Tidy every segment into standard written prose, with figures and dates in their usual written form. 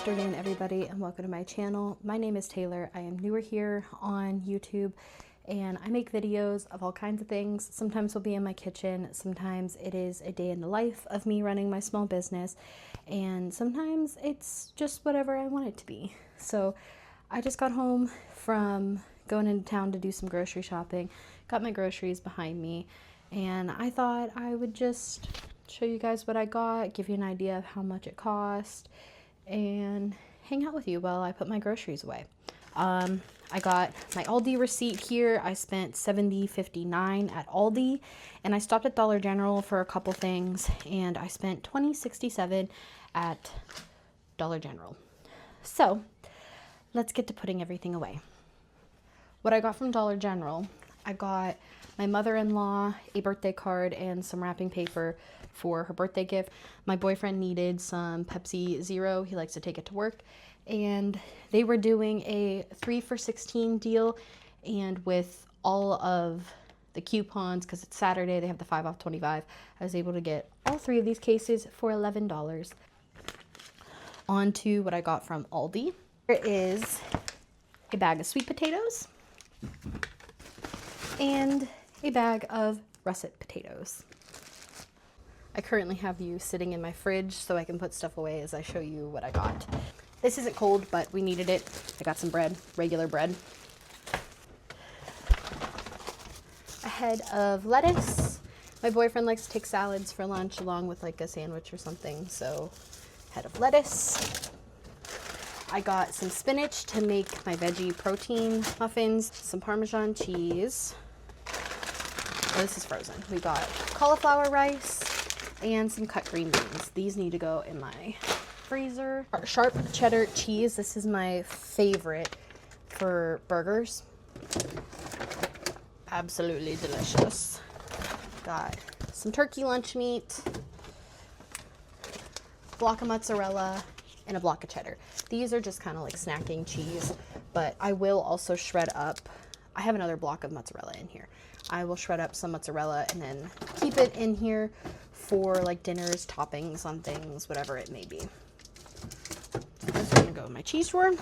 afternoon, everybody, and welcome to my channel. My name is Taylor. I am newer here on YouTube, and I make videos of all kinds of things. Sometimes will be in my kitchen, sometimes it is a day in the life of me running my small business, and sometimes it's just whatever I want it to be. So I just got home from going into town to do some grocery shopping, got my groceries behind me, and I thought I would just show you guys what I got, give you an idea of how much it cost, and hang out with you while I put my groceries away. I got my Aldi receipt here. I spent $70.59 at Aldi, and I stopped at Dollar General for a couple things, and I spent $20.67 at Dollar General. So let's get to putting everything away. What I got from Dollar General, I got my mother-in-law a birthday card and some wrapping paper for her birthday gift. My boyfriend needed some Pepsi Zero. He likes to take it to work. And they were doing a 3 for $16 deal. And with all of the coupons, because it's Saturday, they have the 5 off 25. I was able to get all 3 of these cases for $11. On to what I got from Aldi. There is a bag of sweet potatoes and a bag of russet potatoes. I currently have you sitting in my fridge so I can put stuff away as I show you what I got. This isn't cold, but we needed it. I got some bread, regular bread. A head of lettuce. My boyfriend likes to take salads for lunch along with like a sandwich or something, so head of lettuce. I got some spinach to make my veggie protein muffins, some Parmesan cheese. Oh, this is frozen. We got cauliflower rice and some cut green beans. These need to go in my freezer. Sharp cheddar cheese. This is my favorite for burgers. Absolutely delicious. Got some turkey lunch meat, block of mozzarella, and a block of cheddar. These are just kind of like snacking cheese, but I will also shred up. I have another block of mozzarella in here. I will shred up some mozzarella and then keep it in here for like dinners, toppings on things, whatever it may be. This is gonna go in my cheese drawer,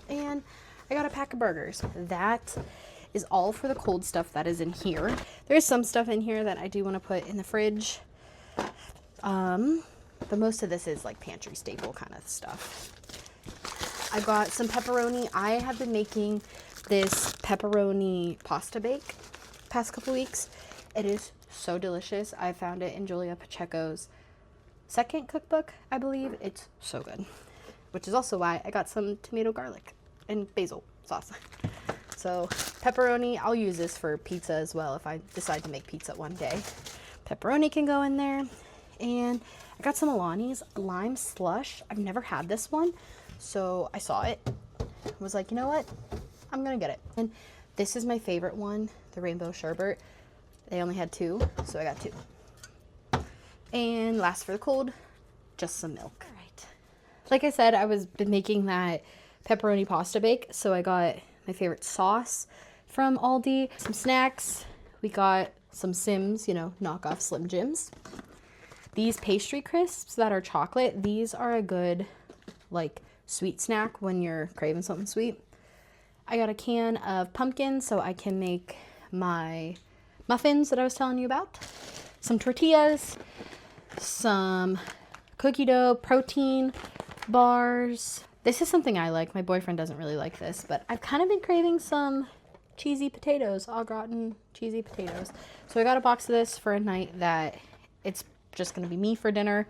and I got a pack of burgers. That is all for the cold stuff that is in here. There's some stuff in here that I do want to put in the fridge. But most of this is like pantry staple kind of stuff. I got some pepperoni. I have been making this pepperoni pasta bake past couple weeks. It is so delicious. I found it in Julia Pacheco's second cookbook, I believe. It's so good, which is also why I got some tomato, garlic, and basil sauce. So pepperoni, I'll use this for pizza as well if I decide to make pizza one day. Pepperoni can go in there. And I got some Alani's lime slush. I've never had this one, so I saw it. I was like, you know what? I'm gonna get it. And this is my favorite one, the rainbow sherbet. They only had 2, so I got 2. And last for the cold, just some milk. All right. Like I said, I was been making that pepperoni pasta bake, so I got my favorite sauce from Aldi. Some snacks. We got some Sims, you know, knockoff Slim Jims. These pastry crisps that are chocolate, these are a good like sweet snack when you're craving something sweet. I got a can of pumpkin so I can make my muffins that I was telling you about. Some tortillas, some cookie dough, protein bars. This is something I like. My boyfriend doesn't really like this, but I've kind of been craving some cheesy potatoes, au gratin cheesy potatoes. So I got a box of this for a night that it's just gonna be me for dinner.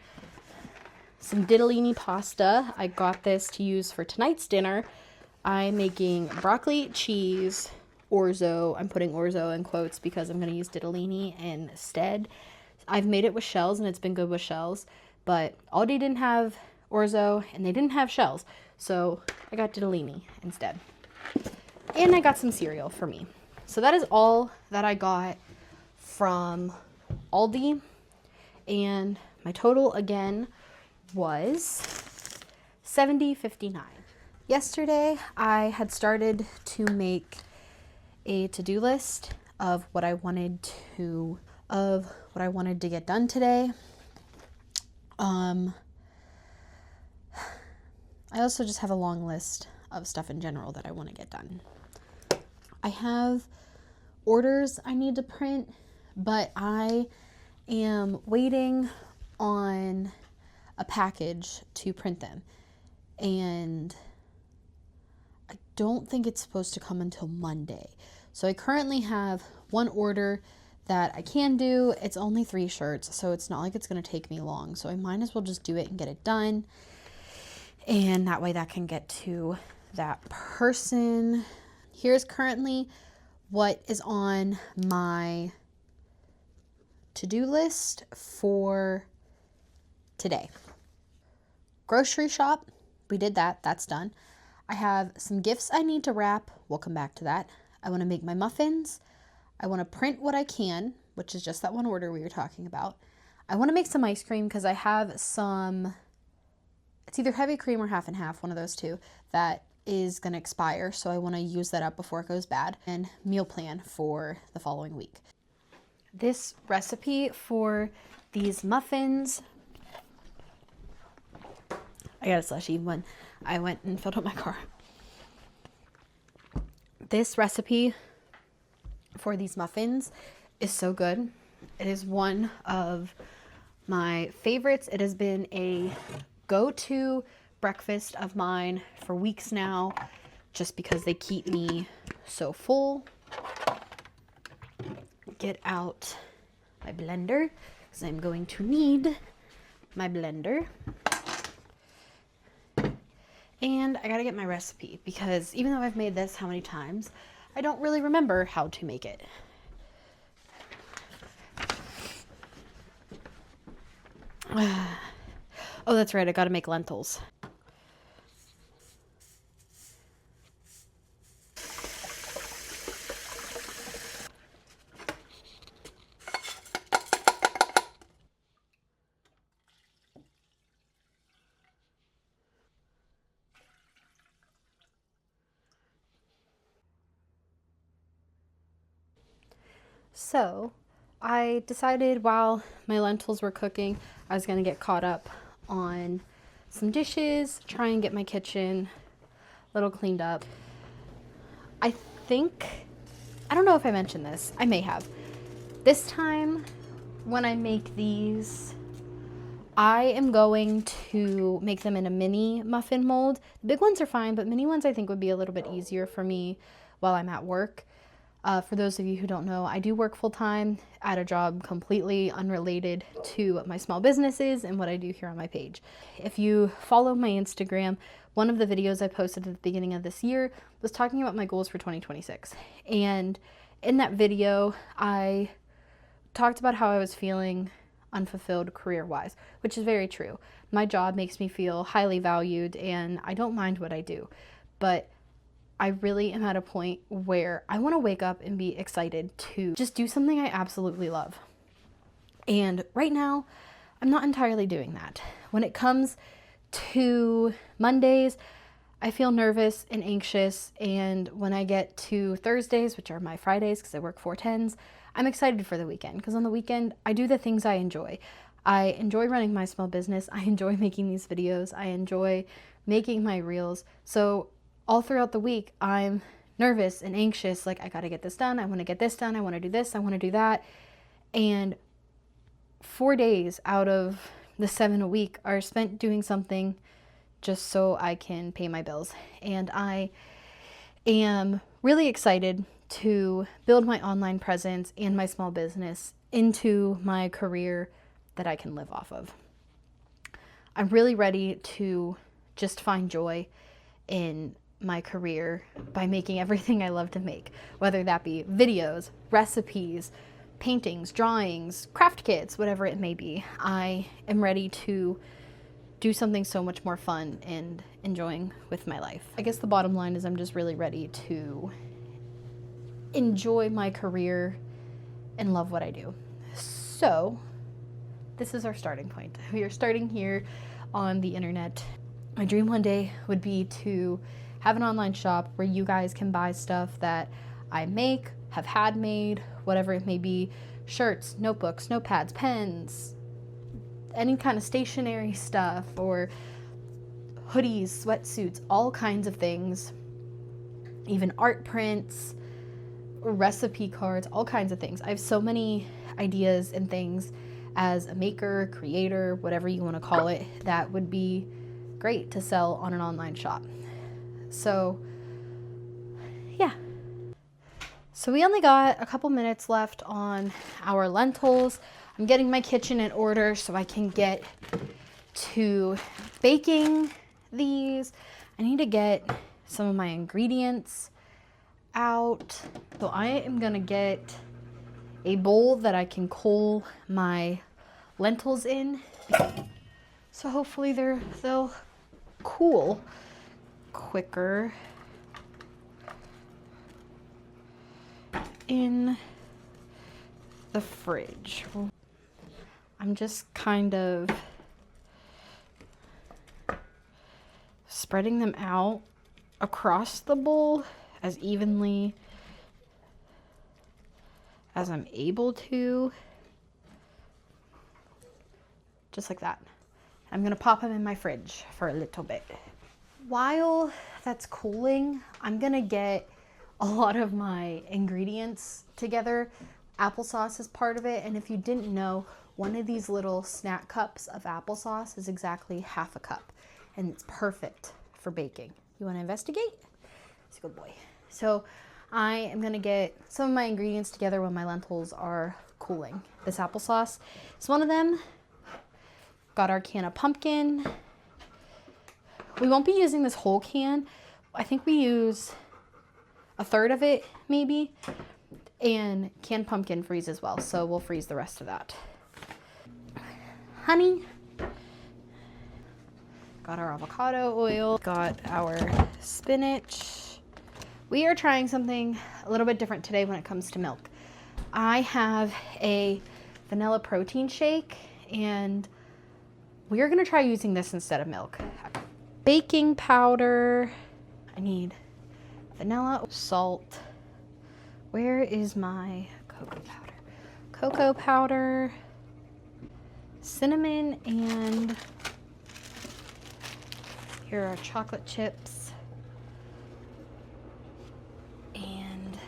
Some ditalini pasta. I got this to use for tonight's dinner. I'm making broccoli, cheese, orzo. I'm putting orzo in quotes because I'm gonna use ditalini instead. I've made it with shells and it's been good with shells, but Aldi didn't have orzo and they didn't have shells, so I got ditalini instead. And I got some cereal for me. So that is all that I got from Aldi. And my total again was $70.59. Yesterday I had started to make a to-do list of what I wanted to get done today. I also just have a long list of stuff in general that I want to get done. I have orders I need to print, but I am waiting on a package to print them. And I don't think it's supposed to come until Monday. So I currently have one order that I can do. It's only 3 shirts, so it's not like it's going to take me long. So I might as well just do it and get it done. And that way that can get to that person. Here's currently what is on my to-do list for today. Grocery shop, we did that. That's done. I have some gifts I need to wrap. We'll come back to that. I want to make my muffins. I want to print what I can, which is just that one order we were talking about. I want to make some ice cream because I have some, it's either heavy cream or half and half, one of those two, that is going to expire. So I want to use that up before it goes bad. And meal plan for the following week. This recipe for these muffins, I got a slushie when I went and filled up my car. This recipe for these muffins is so good. It is one of my favorites. It has been a go-to breakfast of mine for weeks now, just because they keep me so full. Get out my blender, because I'm going to need my blender. And I gotta get my recipe, because even though I've made this how many times, I don't really remember how to make it. Oh, that's right, I gotta make lentils. So I decided while my lentils were cooking, I was going to get caught up on some dishes, try and get my kitchen a little cleaned up. I don't know if I mentioned this. I may have. This time when I make these, I am going to make them in a mini muffin mold. The big ones are fine, but mini ones I think would be a little bit easier for me while I'm at work. For those of you who don't know, I do work full-time at a job completely unrelated to my small businesses and what I do here on my page. If you follow my Instagram, one of the videos I posted at the beginning of this year was talking about my goals for 2026. And in that video, I talked about how I was feeling unfulfilled career-wise, which is very true. My job makes me feel highly valued and I don't mind what I do, but I really am at a point where I want to wake up and be excited to just do something I absolutely love. And right now, I'm not entirely doing that. When it comes to Mondays, I feel nervous and anxious. And when I get to Thursdays, which are my Fridays because I work 4/10s, I'm excited for the weekend because on the weekend, I do the things I enjoy. I enjoy running my small business. I enjoy making these videos. I enjoy making my reels. So all throughout the week, I'm nervous and anxious, like I gotta get this done, I wanna get this done, I wanna do this, I wanna do that. And 4 days out of the 7 a week are spent doing something just so I can pay my bills. And I am really excited to build my online presence and my small business into my career that I can live off of. I'm really ready to just find joy in my career by making everything I love to make, whether that be videos, recipes, paintings, drawings, craft kits, whatever it may be. I am ready to do something so much more fun and enjoying with my life. I guess the bottom line is I'm just really ready to enjoy my career and love what I do. So this is our starting point. We are starting here on the internet. My dream one day would be to have an online shop where you guys can buy stuff that I make, have had made, whatever it may be, shirts, notebooks, notepads, pens, any kind of stationery stuff, or hoodies, sweatsuits, all kinds of things, even art prints, recipe cards, all kinds of things. I have so many ideas and things as a maker, creator, whatever you want to call it, that would be great to sell on an online shop. So yeah. So we only got a couple minutes left on our lentils. I'm getting my kitchen in order so I can get to baking these. I need to get some of my ingredients out. So I am gonna get a bowl that I can cool my lentils in. So hopefully they'll cool quicker in the fridge. I'm just kind of spreading them out across the bowl as evenly as I'm able to. Just like that. I'm gonna pop them in my fridge for a little bit. While that's cooling, I'm gonna get a lot of my ingredients together. Applesauce is part of it, and if you didn't know, one of these little snack cups of applesauce is exactly half a cup, and it's perfect for baking. You want to investigate? It's a good boy. So I am gonna get some of my ingredients together when my lentils are cooling. This applesauce is one of them. Got our can of pumpkin. We won't be using this whole can. I think we use a third of it maybe, and canned pumpkin freeze as well, so we'll freeze the rest of that. Honey, got our avocado oil, got our spinach. We are trying something a little bit different today when it comes to milk. I have a vanilla protein shake, and we are gonna try using this instead of milk. Baking powder, I need vanilla, salt. Where is my cocoa powder? Cocoa powder, cinnamon, and here are chocolate chips and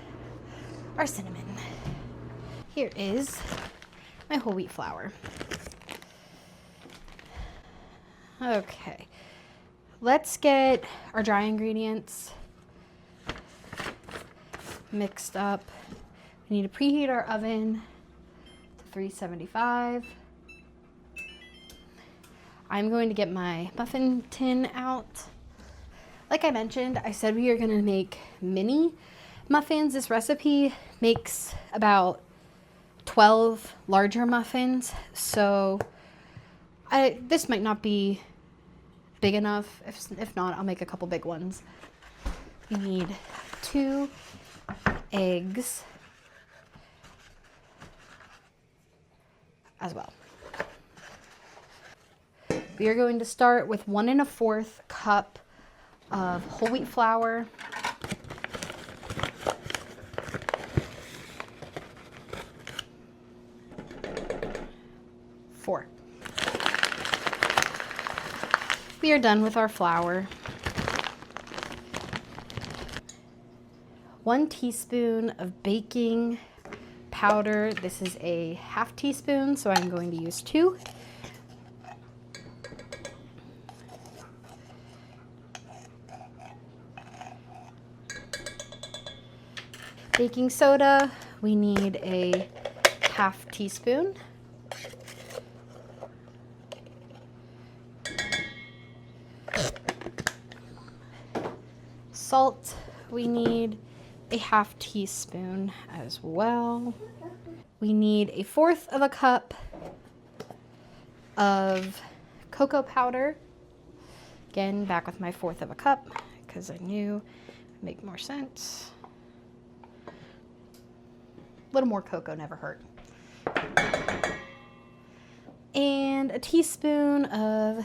our cinnamon. Here is my whole wheat flour. Okay, let's get our dry ingredients mixed up. We need to preheat our oven to 375. I'm going to get my muffin tin out. Like I mentioned, I said we are going to make mini muffins. This recipe makes about 12 larger muffins, so this might not be big enough. If not, I'll make a couple big ones. We need 2 eggs as well. We are going to start with 1 1/4 cup of whole wheat flour. We are done with our flour. 1 teaspoon of baking powder. This is a 1/2 teaspoon, so I'm going to use 2. Baking soda, we need a 1/2 teaspoon. Salt, we need a 1/2 teaspoon as well. We need 1/4 cup of cocoa powder. Again, back with my 1/4 cup because I knew it would make more sense. A little more cocoa never hurt. And a teaspoon of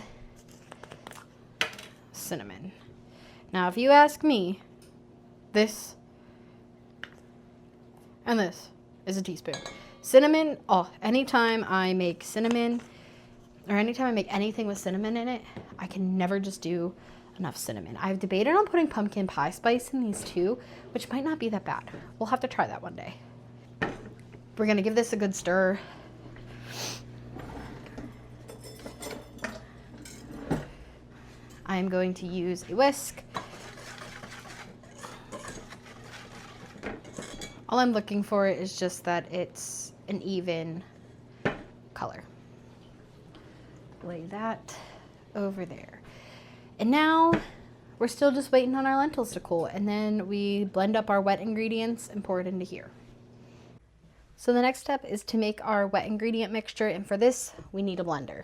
cinnamon. Now, if you ask me, this and this is a teaspoon. Cinnamon, anytime I make cinnamon, or anytime I make anything with cinnamon in it, I can never just do enough cinnamon. I've debated on putting pumpkin pie spice in these too, which might not be that bad. We'll have to try that one day. We're gonna give this a good stir. I'm going to use a whisk. All I'm looking for is just that it's an even color. Lay that over there. And now we're still just waiting on our lentils to cool, and then we blend up our wet ingredients and pour it into here. So the next step is to make our wet ingredient mixture, and for this we need a blender.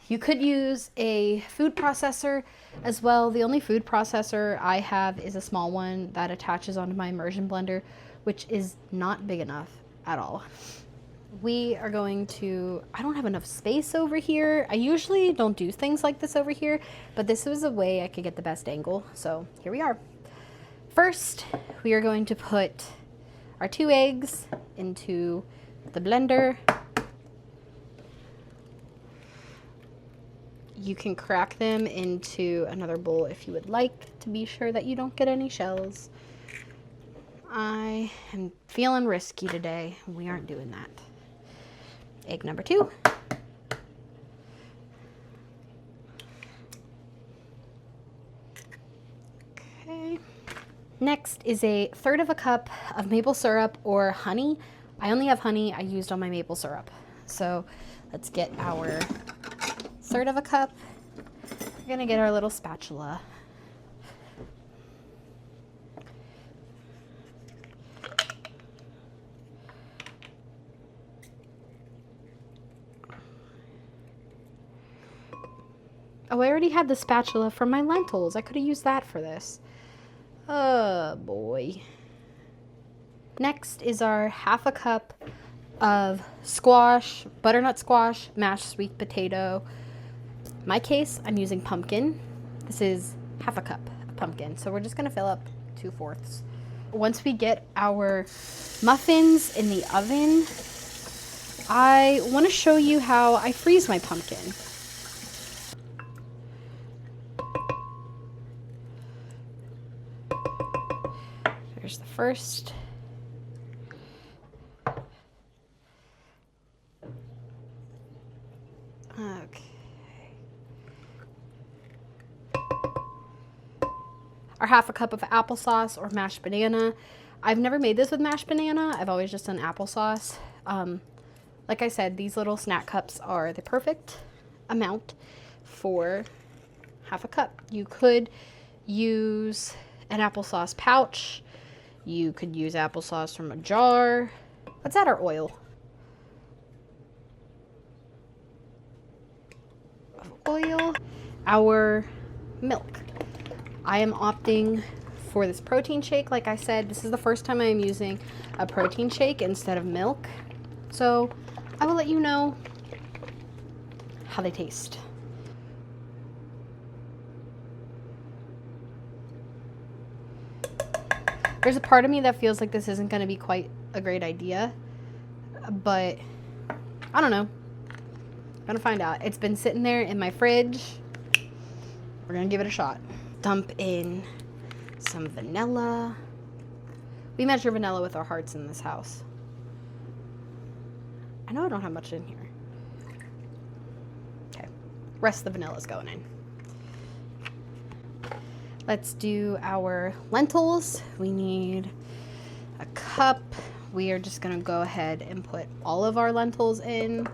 You could use a food processor as well. The only food processor I have is a small one that attaches onto my immersion blender, which is not big enough at all. We are going to, I don't have enough space over here. I usually don't do things like this over here, but this was a way I could get the best angle. So here we are. First, we are going to put our 2 eggs into the blender. You can crack them into another bowl if you would like, to be sure that you don't get any shells. I am feeling risky today. We aren't doing that. Egg number 2. Okay. Next is a 1/3 cup of maple syrup or honey. I only have honey. I used all my maple syrup. So let's get our 1/3 cup. We're gonna get our little spatula. Oh, I already had the spatula from my lentils. I could have used that for this. Oh boy. Next is our 1/2 cup of squash, butternut squash, mashed sweet potato. In my case, I'm using pumpkin. This is 1/2 cup of pumpkin. So we're just gonna fill up 2/4. Once we get our muffins in the oven, I wanna show you how I freeze my pumpkin. There's the first. Okay. Our 1/2 cup of applesauce or mashed banana. I've never made this with mashed banana. I've always just done applesauce. Like I said, these little snack cups are the perfect amount for 1/2 cup. You could use an applesauce pouch. You could use applesauce from a jar. Let's add our oil. Our milk. I am opting for this protein shake. Like I said, this is the first time I am using a protein shake instead of milk. So I will let you know how they taste. There's a part of me that feels like this isn't going to be quite a great idea, but I don't know. I'm gonna find out. It's been sitting there in my fridge. We're gonna give it a shot. Dump in some vanilla. We measure vanilla with our hearts in this house. I know I don't have much in here. Okay, rest of the vanilla's going in. Let's do our lentils. We need a cup. We are just gonna go ahead and put all of our lentils in.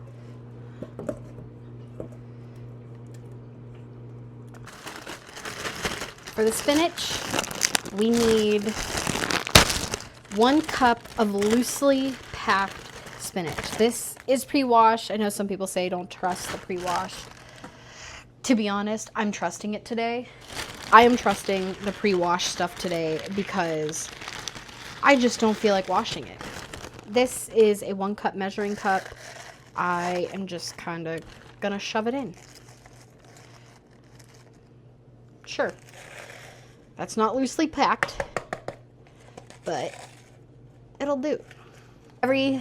For the spinach, we need 1 cup of loosely packed spinach. This is pre-washed. I know some people say don't trust the pre-washed. To be honest, I'm trusting it today. I am trusting the pre-washed stuff today because I just don't feel like washing it. This is a 1 cup measuring cup. I am just kind of gonna shove it in. Sure. That's not loosely packed, but it'll do. Every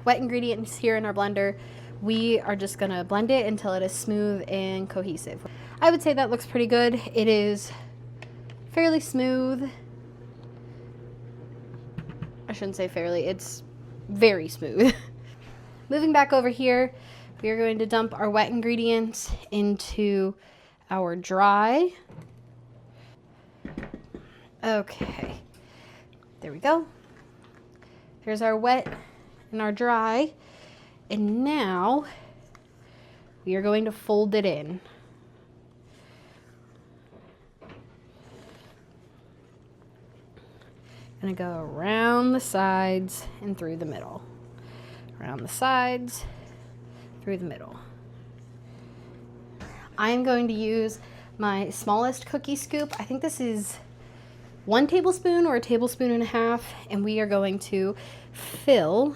wet ingredient is here in our blender. we are just gonna blend it until it is smooth and cohesive. I would say that looks pretty good. It is fairly smooth. I shouldn't say fairly, it's very smooth. Moving back over here, we are going to dump our wet ingredients into our dry. Okay, there we go. Here's our wet and our dry. And now we are going to fold it in. Gonna go around the sides and through the middle. Around the sides, through the middle. I am going to use my smallest cookie scoop. I think this is 1 tablespoon or 1.5 tablespoons, and we are going to fill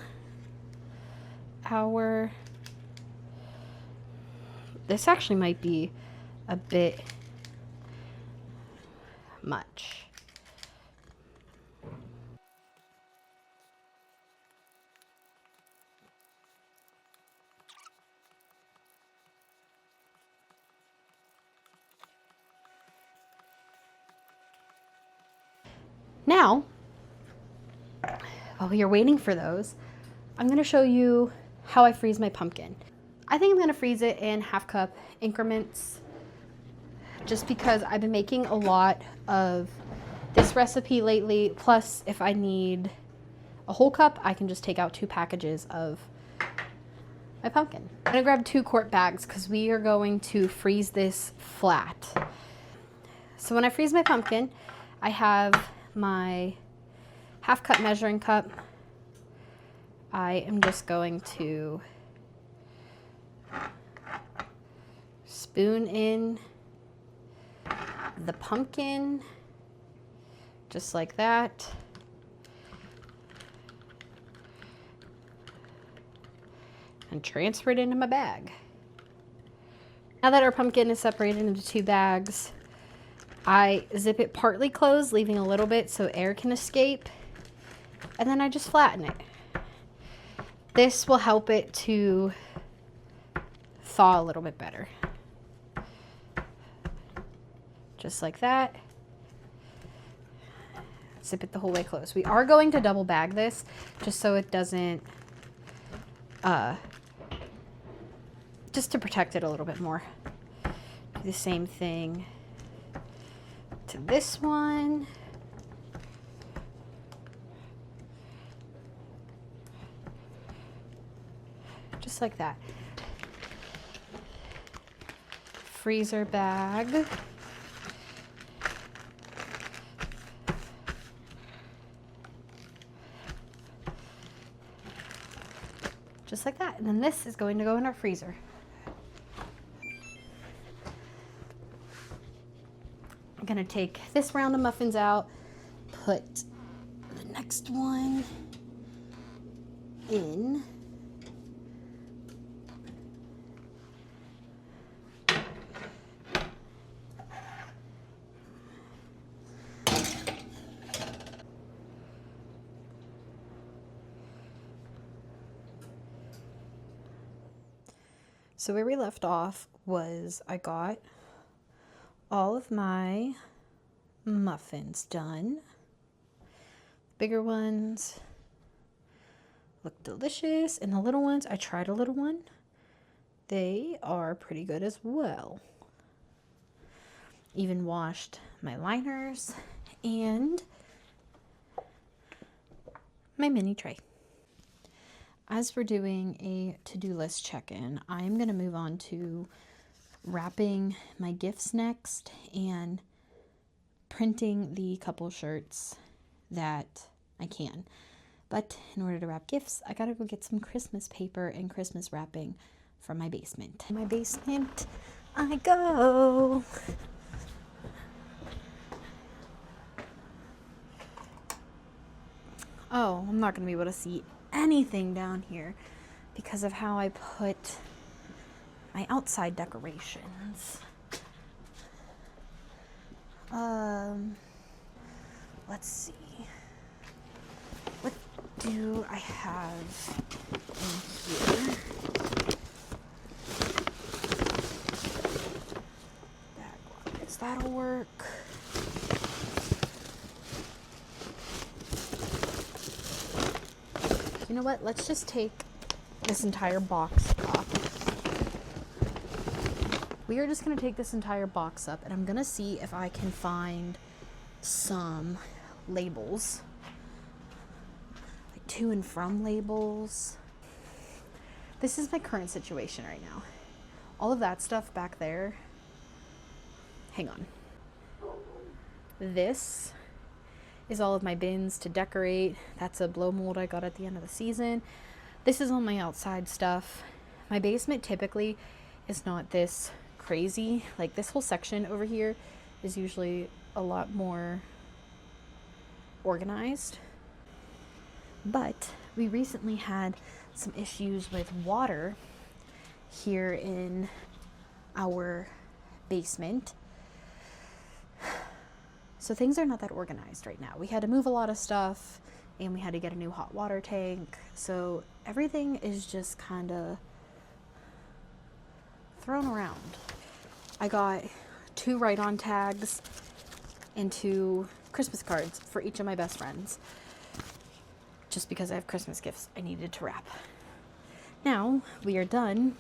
our, this actually might be a bit much. Now, while we are waiting for those, I'm going to show you how I freeze my pumpkin. I think I'm going to freeze it in 1/2 cup increments just because I've been making a lot of this recipe lately. Plus, if I need a whole cup, I can just take out 2 packages of my pumpkin. I'm going to grab 2 quart bags because we are going to freeze this flat. So when I freeze my pumpkin, I have my 1/2 cup measuring cup. I am just going to spoon in the pumpkin, just like that. And transfer it into my bag. Now that our pumpkin is separated into 2 bags, I zip it partly closed, leaving a little bit so air can escape, and then I just flatten it. This will help it to thaw a little bit better. Just like that. Zip it the whole way closed. We are going to double bag this just so it doesn't, just to protect it a little bit more. Do the same thing to this one. Just like that. Freezer bag. Just like that. And then this is going to go in our freezer. I'm gonna take this round of muffins out, put the next one in. So where we left off was I got all of my muffins done. Bigger ones look delicious, and the little ones, I tried a little one. They are pretty good as well. Even washed my liners and my mini tray. As we're doing a to-do list check-in, I'm going to move on to wrapping my gifts next and printing the couple shirts that I can. But in order to wrap gifts, I gotta go get some Christmas paper and Christmas wrapping from my basement. In my basement I go. Oh, I'm not gonna be able to see anything down here because of how I put my outside decorations. Let's see. What do I have in here? that'll work. You know what? Let's just take this entire box up. We are just going to take this entire box up, and I'm going to see if I can find some labels. Like to and from labels. This is my current situation right now. All of that stuff back there. Hang on. This is all of my bins to decorate. That's a blow mold I got at the end of the season. This is all my outside stuff. My basement typically is not this crazy. Like this whole section over here is usually a lot more organized. But we recently had some issues with water here in our basement. So things are not that organized right now. We had to move a lot of stuff and we had to get a new hot water tank. So everything is just kind of thrown around. I got 2 write-on tags and 2 Christmas cards for each of my best friends. Just because I have Christmas gifts I needed to wrap. Now we are done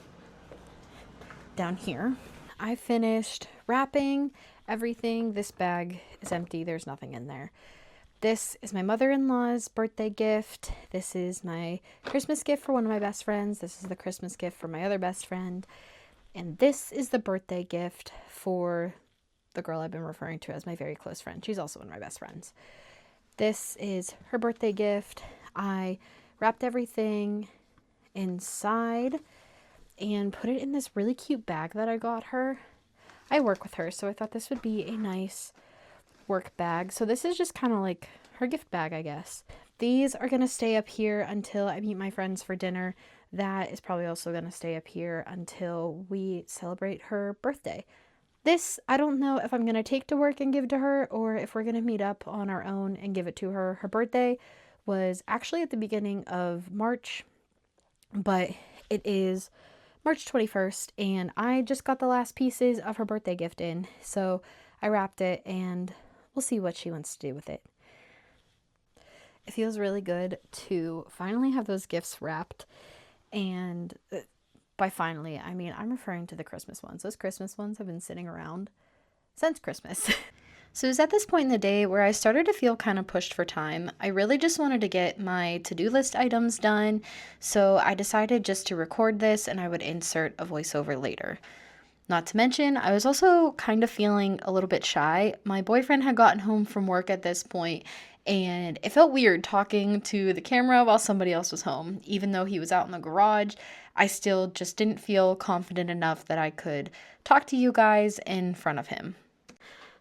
down here. I finished wrapping everything. This bag is empty. There's nothing in there. This is my mother-in-law's birthday gift. This is my Christmas gift for one of my best friends. This is the Christmas gift for my other best friend. And this is the birthday gift for the girl I've been referring to as my very close friend. She's also one of my best friends. This is her birthday gift. I wrapped everything inside and put it in this really cute bag that I got her. I work with her, so I thought this would be a nice work bag. So this is just kind of like her gift bag, I guess. These are going to stay up here until I meet my friends for dinner. That is probably also going to stay up here until we celebrate her birthday. This, I don't know if I'm going to take to work and give to her or if we're going to meet up on our own and give it to her. Her birthday was actually at the beginning of March, but it is March 21st, and I just got the last pieces of her birthday gift in, so I wrapped it, and we'll see what she wants to do with it. It feels really good to finally have those gifts wrapped, and by finally, I mean, I'm referring to the Christmas ones. Those Christmas ones have been sitting around since Christmas. So it was at this point in the day where I started to feel kind of pushed for time. I really just wanted to get my to-do list items done, so I decided just to record this and I would insert a voiceover later. Not to mention, I was also kind of feeling a little bit shy. My boyfriend had gotten home from work at this point, and it felt weird talking to the camera while somebody else was home. Even though he was out in the garage, I still just didn't feel confident enough that I could talk to you guys in front of him.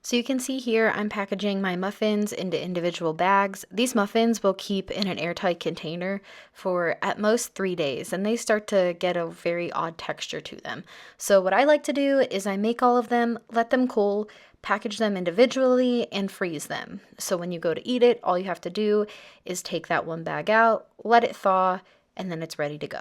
So you can see here I'm packaging my muffins into individual bags. These muffins will keep in an airtight container for at most 3 days, and they start to get a very odd texture to them. So what I like to do is I make all of them, let them cool, package them individually, and freeze them. So when you go to eat it, all you have to do is take that one bag out, let it thaw, and then it's ready to go.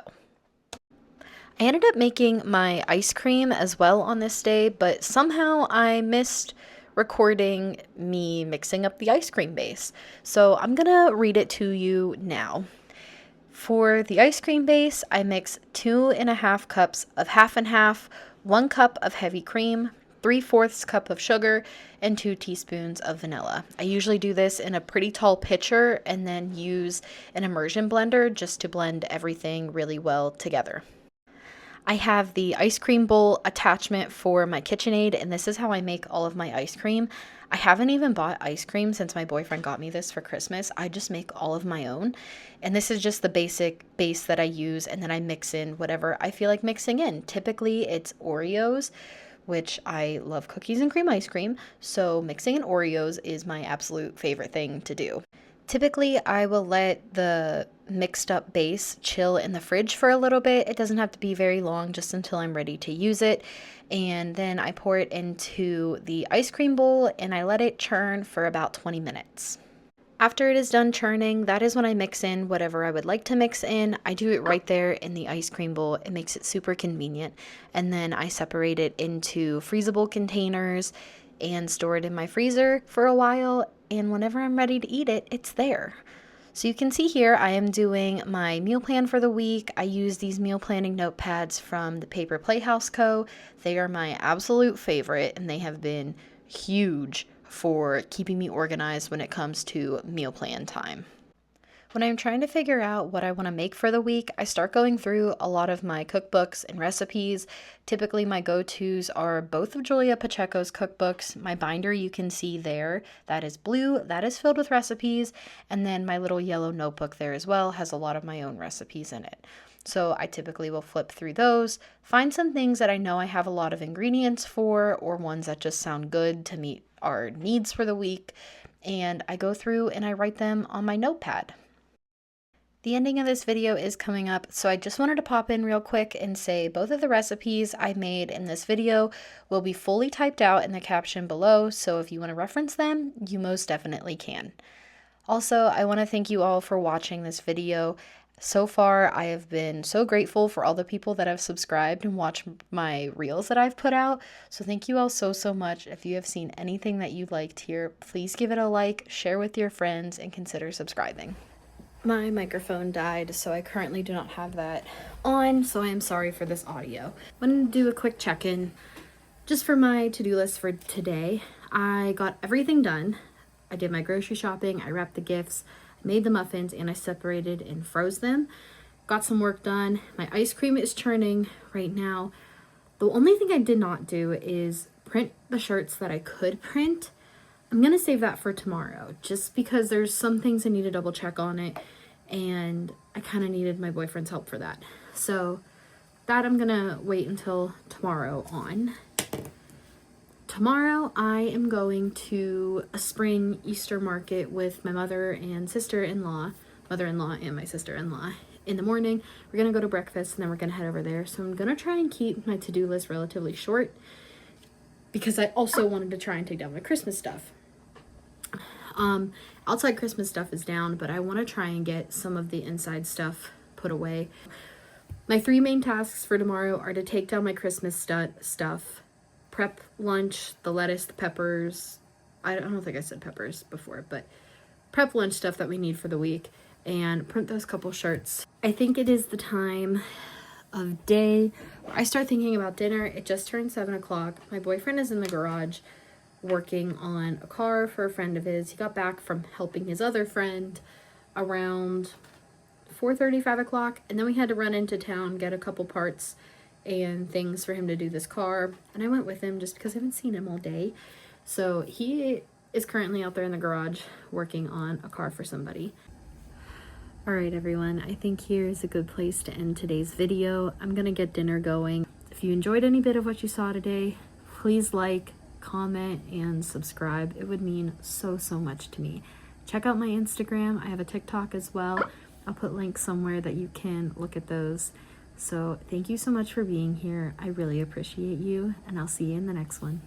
I ended up making my ice cream as well on this day, but somehow I missed recording me mixing up the ice cream base. So I'm gonna read it to you now. For the ice cream base, I mix 2.5 cups of half and half, 1 cup of heavy cream, 3/4 cup of sugar, and 2 teaspoons of vanilla. I usually do this in a pretty tall pitcher and then use an immersion blender just to blend everything really well together. I have the ice cream bowl attachment for my KitchenAid, and this is how I make all of my ice cream. I haven't even bought ice cream since my boyfriend got me this for Christmas. I just make all of my own, and this is just the basic base that I use, and then I mix in whatever I feel like mixing in. Typically, it's Oreos, which I love cookies and cream ice cream, so mixing in Oreos is my absolute favorite thing to do. Typically, I will let the mixed up base chill in the fridge for a little bit. It doesn't have to be very long, just until I'm ready to use it. And then I pour it into the ice cream bowl and I let it churn for about 20 minutes. After it is done churning, that is when I mix in whatever I would like to mix in. I do it right there in the ice cream bowl. It makes it super convenient. And then I separate it into freezable containers and store it in my freezer for a while, and whenever I'm ready to eat it, it's there. So you can see here I am doing my meal plan for the week. I use these meal planning notepads from the Paper Playhouse Co. They are my absolute favorite, and they have been huge for keeping me organized when it comes to meal plan time. When I'm trying to figure out what I want to make for the week, I start going through a lot of my cookbooks and recipes. Typically, my go-tos are both of Julia Pacheco's cookbooks. My binder you can see there, that is blue, that is filled with recipes, and then my little yellow notebook there as well has a lot of my own recipes in it. So I typically will flip through those, find some things that I know I have a lot of ingredients for, or ones that just sound good to meet our needs for the week, and I go through and I write them on my notepad. The ending of this video is coming up, so I just wanted to pop in real quick and say both of the recipes I made in this video will be fully typed out in the caption below, so if you want to reference them, you most definitely can. Also, I want to thank you all for watching this video. So far, I have been so grateful for all the people that have subscribed and watched my reels that I've put out, so thank you all so much. If you have seen anything that you liked here, please give it a like, share with your friends, and consider subscribing. My microphone died, so I currently do not have that on, so I am sorry for this audio. I'm going to do a quick check-in just for my to-do list for today. I got everything done. I did my grocery shopping, I wrapped the gifts, I made the muffins, and I separated and froze them. Got some work done. My ice cream is churning right now. The only thing I did not do is print the shirts that I could print. I'm going to save that for tomorrow, just because there's some things I need to double check on it, and I kind of needed my boyfriend's help for that. So that I'm going to wait until tomorrow on. Tomorrow I am going to a spring Easter market with my mother and sister-in-law, mother-in-law and my sister-in-law. In the morning, we're going to go to breakfast, and then we're going to head over there. So I'm going to try and keep my to-do list relatively short, because I also wanted to try and take down my Christmas stuff. Outside Christmas stuff is down, but I want to try and get some of the inside stuff put away. My 3 main tasks for tomorrow are to take down my Christmas stuff, prep lunch, the lettuce, the peppers. I don't think I said peppers before, but prep lunch stuff that we need for the week, and print those couple shirts. I think it is the time of day where I start thinking about dinner. It just turned 7 o'clock. My boyfriend is in the garage working on a car for a friend of his. He got back from helping his other friend around 4:30, 5 o'clock, and then we had to run into town, get a couple parts and things for him to do this car, and I went with him just because I haven't seen him all day. So he is currently out there in the garage working on a car for somebody. Alright everyone, I think here is a good place to end today's video. I'm gonna get dinner going. If you enjoyed any bit of what you saw today, please like, comment, and subscribe. It would mean so much to me. Check out my Instagram. I have a TikTok as well. I'll put links somewhere that you can look at those. So thank you so much for being here. I really appreciate you, and I'll see you in the next one.